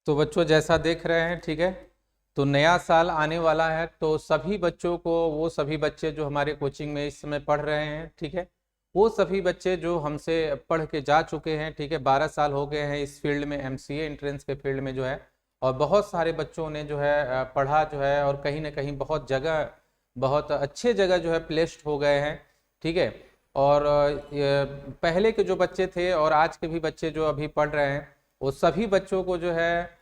तो बच्चों जैसा देख रहे हैं, ठीक है, तो नया साल आने वाला है। तो सभी बच्चों को, वो सभी बच्चे जो हमारे कोचिंग में इस समय पढ़ रहे हैं, ठीक है, वो सभी बच्चे जो हमसे पढ़ के जा चुके हैं, ठीक है, 12 साल हो गए हैं इस फील्ड में, एमसीए एंट्रेंस के फील्ड में जो है। और बहुत सारे बच्चों ने जो है पढ़ा जो है, और कहीं ना कहीं बहुत जगह, बहुत अच्छे जगह जो है प्लेस्ड हो गए हैं, ठीक है। और पहले के जो बच्चे थे और आज के भी बच्चे जो अभी पढ़ रहे हैं, वो सभी बच्चों को जो है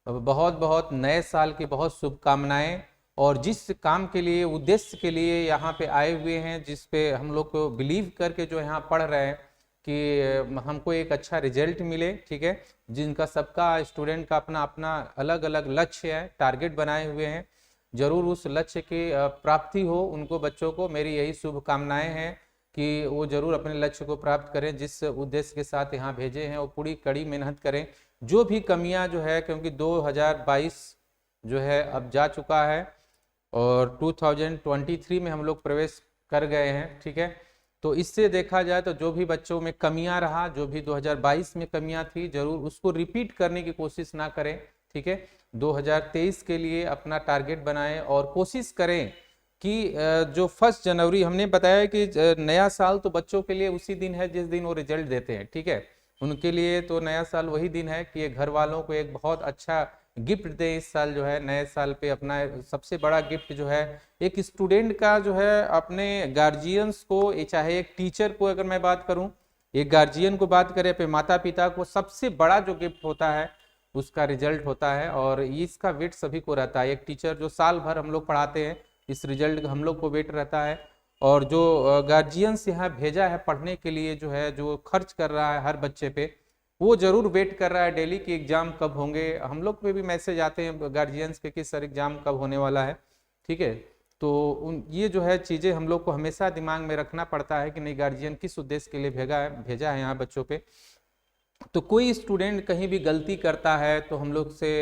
बहुत बहुत नए साल की बहुत शुभकामनाएं। और जिस काम के लिए, उद्देश्य के लिए यहाँ पे आए हुए हैं, जिस पे हम लोग को बिलीव करके जो यहाँ पढ़ रहे हैं कि हमको एक अच्छा रिजल्ट मिले, ठीक है, जिनका सबका स्टूडेंट का अपना अपना अलग अलग लक्ष्य है, टारगेट बनाए हुए हैं, जरूर उस लक्ष्य की प्राप्ति हो उनको, बच्चों को मेरी यही शुभकामनाएं हैं कि वो जरूर अपने लक्ष्य को प्राप्त करें, जिस उद्देश्य के साथ यहाँ भेजे हैं वो पूरी कड़ी मेहनत करें। जो भी कमियां जो है, क्योंकि 2022 जो है अब जा चुका है और 2023 में हम लोग प्रवेश कर गए हैं, ठीक है। तो इससे देखा जाए तो जो भी बच्चों में कमियां रहा, जो भी 2022 में कमियां थी, जरूर उसको रिपीट करने की कोशिश ना करें, ठीक है। 2023 के लिए अपना टारगेट बनाएं और कोशिश करें कि जो 1 जनवरी हमने बताया कि नया साल तो बच्चों के लिए उसी दिन है जिस दिन वो रिजल्ट देते हैं, ठीक है। उनके लिए तो नया साल वही दिन है कि ये घर वालों को एक बहुत अच्छा गिफ्ट दें इस साल जो है, नए साल पे अपना सबसे बड़ा गिफ्ट जो है एक स्टूडेंट का जो है अपने गार्जियंस को, चाहे एक टीचर को अगर मैं बात करूं, एक गार्जियन को बात करें, अपने माता पिता को, सबसे बड़ा जो गिफ्ट होता है उसका रिजल्ट होता है। और इसका वेट सभी को रहता है, एक टीचर जो साल भर हम लोग पढ़ाते हैं, इस रिजल्ट का हम लोग को वेट रहता है। और जो गार्जियंस यहाँ भेजा है पढ़ने के लिए, जो है जो खर्च कर रहा है हर बच्चे पे, वो जरूर वेट कर रहा है डेली कि एग्जाम कब होंगे। हम लोग पे भी मैसेज आते हैं गार्जियंस के कि सर एग्जाम कब होने वाला है, ठीक है। तो ये जो है चीज़ें हम लोग को हमेशा दिमाग में रखना पड़ता है कि नहीं, गार्जियन किस उद्देश्य के लिए भेजा है यहाँ बच्चों पे। तो कोई स्टूडेंट कहीं भी गलती करता है तो हम लोग से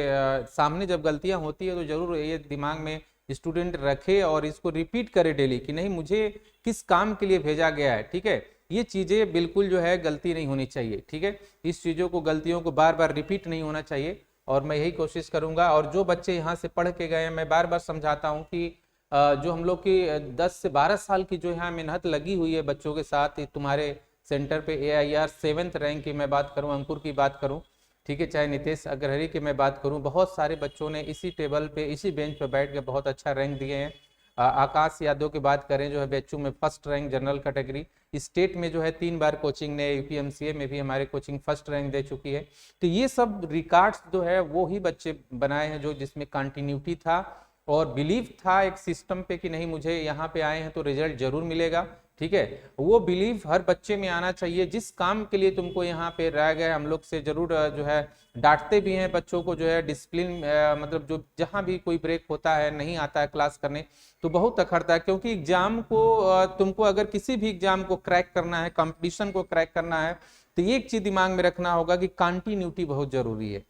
सामने जब गलतियां होती है तो जरूर ये दिमाग में स्टूडेंट रखे और इसको रिपीट करे डेली कि नहीं, मुझे किस काम के लिए भेजा गया है, ठीक है। ये चीज़ें बिल्कुल जो है गलती नहीं होनी चाहिए, ठीक है। इस चीज़ों को, गलतियों को बार बार रिपीट नहीं होना चाहिए। और मैं यही कोशिश करूंगा। और जो बच्चे यहाँ से पढ़ के गए हैं, मैं बार बार समझाता हूँ कि जो हम लोग की 10 से 12 साल की जो यहाँ मेहनत लगी हुई है बच्चों के साथ, तुम्हारे सेंटर पे AIR 7th रैंक की मैं बात करूं, अंकुर की बात करूं, ठीक है, चाहे नितेश अग्रहरी की मैं बात करूं, बहुत सारे बच्चों ने इसी टेबल पे, इसी बेंच पे बैठ के बहुत अच्छा रैंक दिए हैं। आकाश यादव की बात करें, जो है बेचू में first rank general category, state में जो है 3 बार कोचिंग ने, UPMCA में भी हमारे कोचिंग फर्स्ट रैंक दे चुकी है। तो ये सब रिकॉर्ड्स जो है वो ही बच्चे बनाए हैं, जो जिसमें कंटिन्यूटी था और बिलीव था एक सिस्टम पे कि नहीं, मुझे यहाँ पे आए हैं तो रिजल्ट जरूर मिलेगा, ठीक है। वो बिलीव हर बच्चे में आना चाहिए। जिस काम के लिए तुमको यहाँ पे रह गए, हम लोग से जरूर जो है डांटते भी हैं बच्चों को, जो है डिसिप्लिन, मतलब जो जहाँ भी कोई ब्रेक होता है, नहीं आता है क्लास करने, तो बहुत अखरता है। क्योंकि एग्जाम को तुमको अगर किसी भी एग्जाम को क्रैक करना है, कंपटीशन को क्रैक करना है, तो एक चीज दिमाग में रखना होगा कि कंटिन्यूटी बहुत जरूरी है।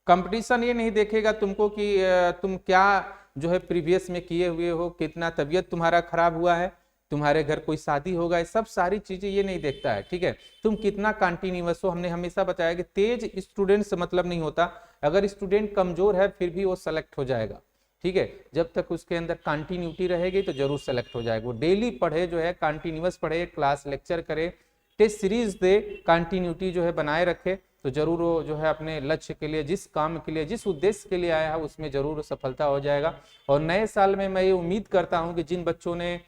कंपटीशन ये नहीं देखेगा तुमको कि तुम क्या जो है प्रीवियस में किए हुए हो, कितना तबीयत तुम्हारा खराब हुआ है, तुम्हारे घर कोई शादी होगा, ये सब सारी चीजें ये नहीं देखता है, ठीक है। तुम कितना कंटिन्यूअस हो। हमने हमेशा बताया कि तेज स्टूडेंट से मतलब नहीं होता, अगर स्टूडेंट कमजोर है फिर भी वो सेलेक्ट हो जाएगा, ठीक है। जब तक उसके अंदर कंटिन्यूटी रहेगी तो जरूर सेलेक्ट हो जाएगा। वो डेली पढ़े, जो है कंटिन्यूअस पढ़े, क्लास लेक्चर करे, टेस्ट सीरीज दे, कंटिन्यूटी जो है बनाए रखे, तो जरूर वो जो है अपने लक्ष्य के लिए, जिस काम के लिए, जिस उद्देश्य के लिए आया है उसमें जरूर सफलता हो जाएगा। और नए साल में मैं ये उम्मीद करता हूं कि जिन बच्चों ने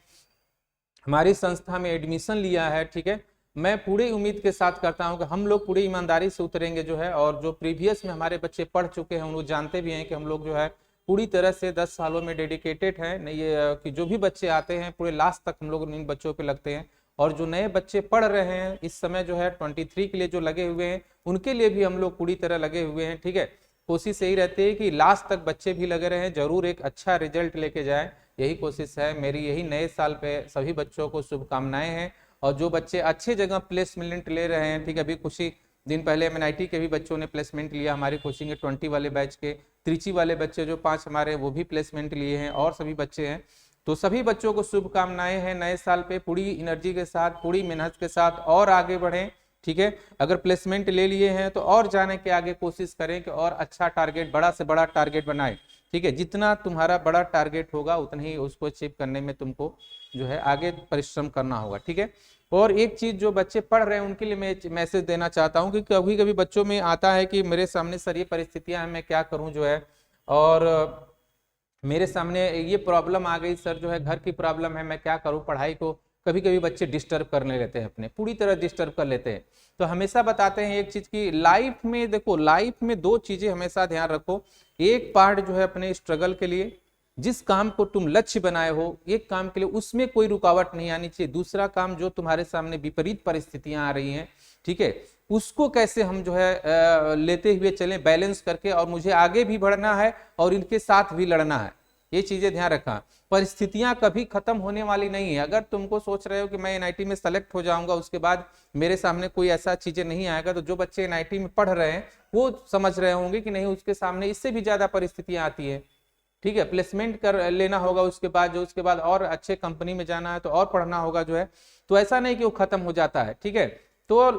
हमारी संस्था में एडमिशन लिया है, ठीक है, मैं पूरी उम्मीद के साथ करता हूं कि हम लोग पूरी ईमानदारी से उतरेंगे जो है। और जो प्रीवियस में हमारे बच्चे पढ़ चुके हैं उन लोग जानते भी हैं कि हम लोग जो है पूरी तरह से 10 सालों में डेडिकेटेड है। नहीं ये कि जो भी बच्चे आते हैं पूरे लास्ट तक हम लोग इन बच्चों पे लगते हैं। और जो नए बच्चे पढ़ रहे हैं इस समय जो है 23 के लिए जो लगे हुए हैं, उनके लिए भी हम लोग पूरी तरह लगे हुए हैं, ठीक है। कोशिश यही रहती है कि लास्ट तक बच्चे भी लगे रहे, जरूर एक अच्छा रिजल्ट लेके जाए, यही कोशिश है मेरी। यही नए साल पे सभी बच्चों को शुभकामनाएं हैं। और जो बच्चे अच्छे जगह प्लेसमेंट ले रहे हैं, ठीक है, अभी कुछ ही दिन पहले MNIT के भी बच्चों ने प्लेसमेंट लिया हमारी कोचिंग के 20 वाले बैच के, त्रिची वाले बच्चे जो 5 हमारे, वो भी प्लेसमेंट लिए हैं, और सभी बच्चे हैं। तो सभी बच्चों को शुभकामनाएं हैं। नए साल पे पूरी एनर्जी के साथ, पूरी मेहनत के साथ और आगे बढ़ें, ठीक है। अगर प्लेसमेंट ले लिए हैं तो और जाने के आगे कोशिश करें कि और अच्छा टारगेट, बड़ा से बड़ा टारगेट बनाएं, ठीक है। जितना तुम्हारा बड़ा टारगेट होगा उतना ही उसको अचीव करने में तुमको जो है आगे परिश्रम करना होगा, ठीक है। और एक चीज जो बच्चे पढ़ रहे हैं उनके लिए मैं मैसेज देना चाहता हूँ कि कभी कभी बच्चों में आता है कि मेरे सामने सर ये परिस्थितियां हैं, मैं क्या करूं जो है, और मेरे सामने ये प्रॉब्लम आ गई सर, जो है घर की प्रॉब्लम है, मैं क्या करूं, पढ़ाई को कभी कभी बच्चे डिस्टर्ब करने लेते हैं, अपने पूरी तरह डिस्टर्ब कर लेते हैं। तो हमेशा बताते हैं एक चीज की लाइफ में, देखो लाइफ में दो चीजें हमेशा ध्यान रखो। एक पार्ट जो है अपने स्ट्रगल के लिए, जिस काम को तुम लक्ष्य बनाए हो एक काम के लिए, उसमें कोई रुकावट नहीं आनी चाहिए। दूसरा काम जो तुम्हारे सामने विपरीत परिस्थितियां आ रही हैं, ठीक है, उसको कैसे हम जो है लेते हुए चलें बैलेंस करके, और मुझे आगे भी बढ़ना है और इनके साथ भी लड़ना है, ये चीजें ध्यान रखा। परिस्थितियां कभी खत्म होने वाली नहीं है। अगर तुमको सोच रहे हो कि मैं एनआईटी में सेलेक्ट हो जाऊंगा उसके बाद मेरे सामने कोई ऐसा चीजें नहीं आएगा, तो जो बच्चे एनआईटी में पढ़ रहे हैं वो समझ रहे होंगे कि नहीं, उसके सामने इससे भी ज्यादा परिस्थितियां आती है, ठीक है। प्लेसमेंट कर लेना होगा उसके बाद, जो उसके बाद और अच्छे कंपनी में जाना है तो और पढ़ना होगा जो है, तो ऐसा नहीं कि वो खत्म हो जाता है, ठीक है। तो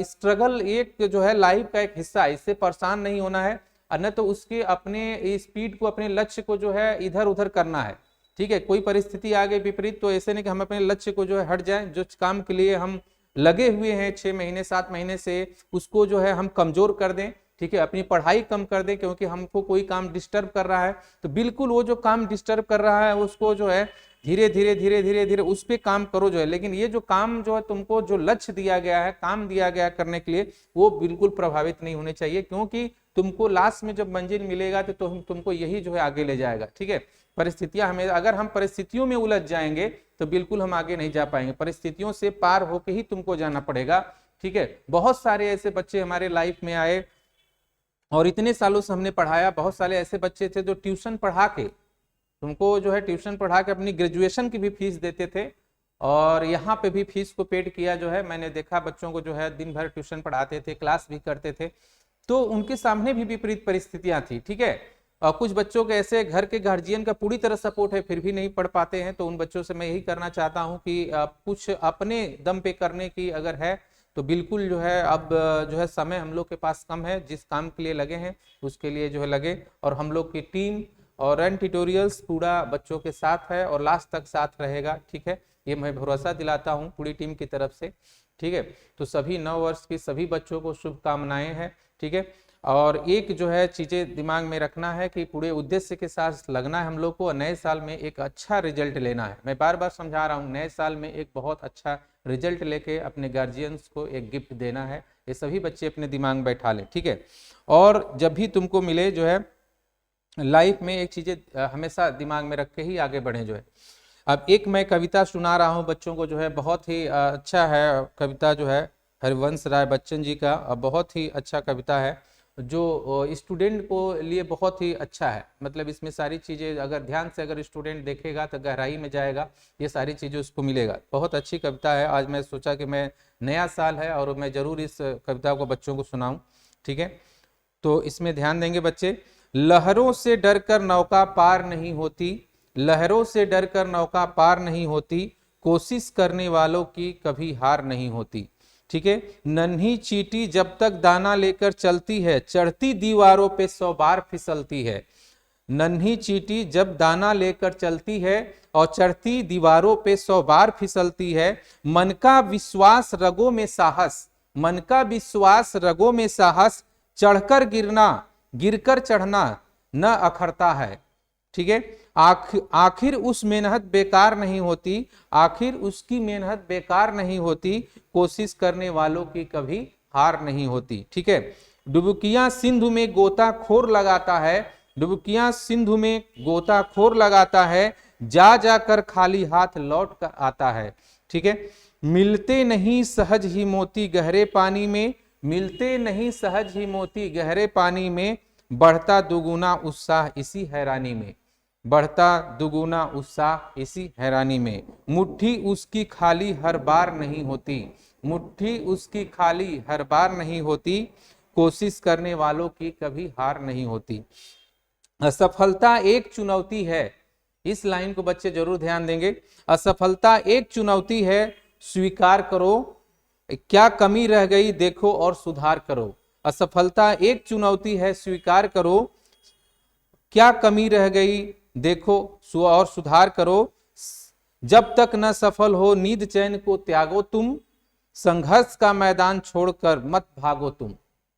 स्ट्रगल एक जो है लाइफ का एक हिस्सा है, इससे परेशान नहीं होना है, न तो उसके अपने स्पीड को, अपने लक्ष्य को जो है इधर उधर करना है, ठीक है। कोई परिस्थिति आ गई विपरीत तो ऐसे नहीं कि हम अपने लक्ष्य को जो है हट जाएं, जो काम के लिए हम लगे हुए हैं 6 महीने 7 महीने से, उसको जो है हम कमजोर कर दें, ठीक है। अपनी पढ़ाई कम कर दें क्योंकि हमको कोई काम डिस्टर्ब कर रहा है, तो बिल्कुल वो जो काम डिस्टर्ब कर रहा है उसको जो है धीरे धीरे धीरे धीरे धीरे उस पर काम करो जो है। लेकिन ये जो काम जो है तुमको जो लक्ष्य दिया गया है, काम दिया गया करने के लिए, वो बिल्कुल प्रभावित नहीं होने चाहिए, क्योंकि तुमको लास्ट में जब मंजिल मिलेगा तो तुमको यही जो है आगे ले जाएगा, ठीक है। परिस्थितियां हमें, अगर हम परिस्थितियों में उलझ जाएंगे तो बिल्कुल हम आगे नहीं जा पाएंगे, परिस्थितियों से पार होके ही तुमको जाना पड़ेगा, ठीक है। बहुत सारे ऐसे बच्चे हमारे लाइफ में आए और इतने सालों से हमने पढ़ाया, बहुत सारे ऐसे बच्चे थे जो ट्यूशन पढ़ा के, तुमको जो है ट्यूशन पढ़ा के अपनी ग्रेजुएशन की भी फीस देते थे, और यहाँ पे भी फीस को पेड किया जो है। मैंने देखा बच्चों को जो है दिन भर ट्यूशन पढ़ाते थे, क्लास भी करते थे, तो उनके सामने भी विपरीत परिस्थितियां थी, ठीक है। और कुछ बच्चों के ऐसे घर के गार्जियन का पूरी तरह सपोर्ट है फिर भी नहीं पढ़ पाते हैं, तो उन बच्चों से मैं यही करना चाहता हूं कि कुछ अपने दम पे करने की अगर है तो बिल्कुल जो है, अब जो है समय हम लोग के पास कम है, जिस काम के लिए लगे हैं उसके लिए जो है लगे, और हम लोग की टीम और रन ट्यूटोरियल्स पूरा बच्चों के साथ है और लास्ट तक साथ रहेगा, ठीक है। ये मैं भरोसा दिलाता हूँ पूरी टीम की तरफ से, ठीक है। तो सभी 9 वर्ष के सभी बच्चों को शुभकामनाएं हैं, ठीक है। और एक जो है चीजें दिमाग में रखना है कि पूरे उद्देश्य के साथ लगना है हम लोग को, नए साल में एक अच्छा रिजल्ट लेना है। मैं बार बार समझा रहा हूँ, नए साल में एक बहुत अच्छा रिजल्ट लेके अपने गार्जियंस को एक गिफ्ट देना है, ये सभी बच्चे अपने दिमाग में बैठा लें, ठीक है। और जब भी तुमको मिले जो है लाइफ में एक चीजें हमेशा दिमाग में रख के ही आगे बढ़े जो है। अब एक मैं कविता सुना रहा हूँ बच्चों को जो है, बहुत ही अच्छा है कविता जो है, हरिवंश राय बच्चन जी का, बहुत ही अच्छा कविता है जो स्टूडेंट को लिए बहुत ही अच्छा है। मतलब इसमें सारी चीज़ें अगर ध्यान से अगर स्टूडेंट देखेगा तो गहराई में जाएगा, ये सारी चीज़ें उसको मिलेगा। बहुत अच्छी कविता है। आज मैं सोचा कि मैं, नया साल है और मैं ज़रूर इस कविता को बच्चों को सुनाऊं, ठीक है। तो इसमें ध्यान देंगे बच्चे। लहरों से डरकर नौका पार नहीं होती, लहरों से डरकर नौका पार नहीं होती, कोशिश करने वालों की कभी हार नहीं होती, ठीक है। नन्ही चींटी जब तक दाना लेकर चलती है, चढ़ती दीवारों पे 100 बार फिसलती है। नन्ही चींटी जब दाना लेकर चलती है और चढ़ती दीवारों पे 100 बार फिसलती है। मन का विश्वास रगों में साहस, मन का विश्वास रगों में साहस, चढ़कर गिरना गिरकर चढ़ना न अखरता है, ठीक है। आखिर उस मेहनत बेकार नहीं होती, आखिर उसकी मेहनत बेकार नहीं होती, कोशिश करने वालों की कभी हार नहीं होती, ठीक है। डुबकियां सिंधु में गोताखोर लगाता है, डुबकियां सिंधु में गोताखोर लगाता है, जा जाकर खाली हाथ लौट कर आता है, ठीक है। मिलते नहीं सहज ही मोती गहरे पानी में, मिलते नहीं सहज ही मोती गहरे पानी में, बढ़ता दुगुना उत्साह इसी हैरानी में, बढ़ता दुगुना उत्साह इसी हैरानी में। मुट्ठी उसकी खाली हर बार नहीं होती, मुट्ठी उसकी खाली हर बार नहीं होती, कोशिश करने वालों की कभी हार नहीं होती। असफलता एक चुनौती है, इस लाइन को बच्चे जरूर ध्यान देंगे। असफलता एक चुनौती है, स्वीकार करो, क्या कमी रह गई देखो और सुधार करो। असफलता एक चुनौती है, स्वीकार करो। क्या कमी रह गई देखो और सुधार करो। जब तक न सफल हो नींद चैन को त्यागो तुम, संघर्ष का मैदान छोड़कर मत भागो तुम।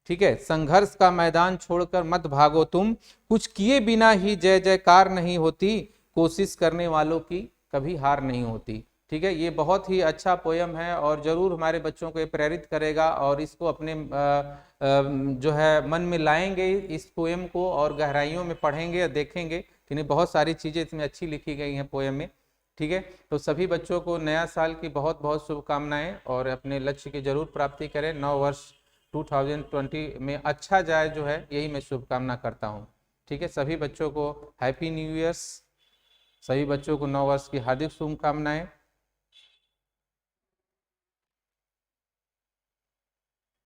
ठीक है, संघर्ष का मैदान छोड़कर मत भागो तुम, कुछ किए बिना ही जय जयकार नहीं होती, कोशिश करने वालों की कभी हार नहीं होती। ठीक है, ये बहुत ही अच्छा पोयम है और जरूर हमारे बच्चों को ये प्रेरित करेगा और इसको अपने जो है मन में लाएंगे इस पोयम को और गहराइयों में पढ़ेंगे और देखेंगे कि नहीं बहुत सारी चीजें इसमें अच्छी लिखी गई हैं पोयम में। ठीक है, तो सभी बच्चों को नया साल की बहुत बहुत शुभकामनाएं और अपने लक्ष्य की जरूर प्राप्ति करें। नव वर्ष 2020 में अच्छा जाए जो है, यही मैं शुभकामना करता हूँ। ठीक है, सभी बच्चों को हैप्पी न्यू ईयर्स, सभी बच्चों को नव वर्ष की हार्दिक शुभकामनाएं।